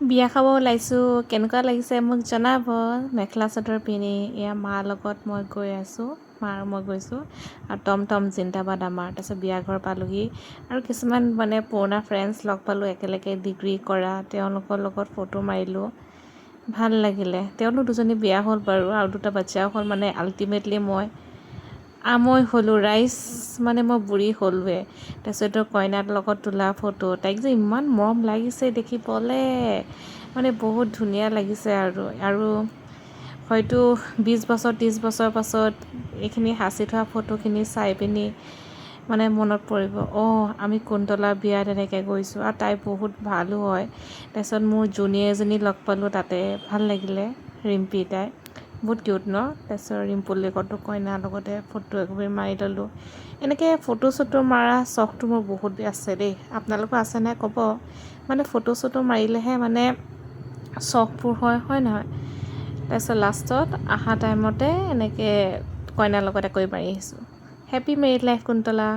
বিয়া খাব ওলাইছোঁ কেনেকুৱা লাগিছে মোক জনাব মেখেলা চাদৰ পিন্ধি এয়া মাৰ লগত মই গৈ আছোঁ মই গৈছোঁ আৰু টমটম জিন্দাবাদ আমাৰ তাৰপিছত বিয়া ঘৰ পালোহি আৰু কিছুমান মানে পুৰণা ফ্ৰেণ্ডছ লগ পালোঁ একেলগে ডিগ্ৰী কৰা তেওঁলোকৰ লগত ফটো মাৰিলোঁ ভাল লাগিলে তেওঁলোক দুজনী বিয়া হ'ল বাৰু আৰু দুটা বাচ্চাও হ'ল মানে আল্টিমেটলি মই আমৈ হ'লোঁ ৰাইজ মানে মই বুঢ়ী হ'লোৱে তাৰপিছত কইনাৰ লগত তোলা ফটো তাইক যে ইমান মৰম লাগিছে দেখিবলৈ মানে বহুত ধুনীয়া লাগিছে আৰু হয়তো 20 বছৰ 30 বছৰ পাছত এইখিনি সাঁচি থোৱা ফটোখিনি চাই পিনি মানে মনত পৰিব আমি কুন্তলা বিয়াত এনেকৈ গৈছোঁ আৰু তাই বহুত ভালো হয় তাৰপিছত মোৰ জুনিয়ৰ এজনী লগ পালোঁ তাতে ভাল লাগিলে ৰিম্পী তাই বহুত কিউট ন তাৰপিছত ৰিম্পুৰ লগতো কইনাৰ লগতে ফটো একপি মাৰি ল'লোঁ এনেকৈ ফটো চটো মাৰা চখটো মোৰ বহুত আছে দেই আপোনালোকৰ আছে নাই ক'ব মানে ফটো চটো মাৰিলেহে মানে চখবোৰ হয় নহয় তাৰপিছত লাষ্টত অহা টাইমতে এনেকৈ কইনাৰ লগত একপি মাৰি আহিছোঁ হেপী মেৰিড লাইফ কুন্তলা।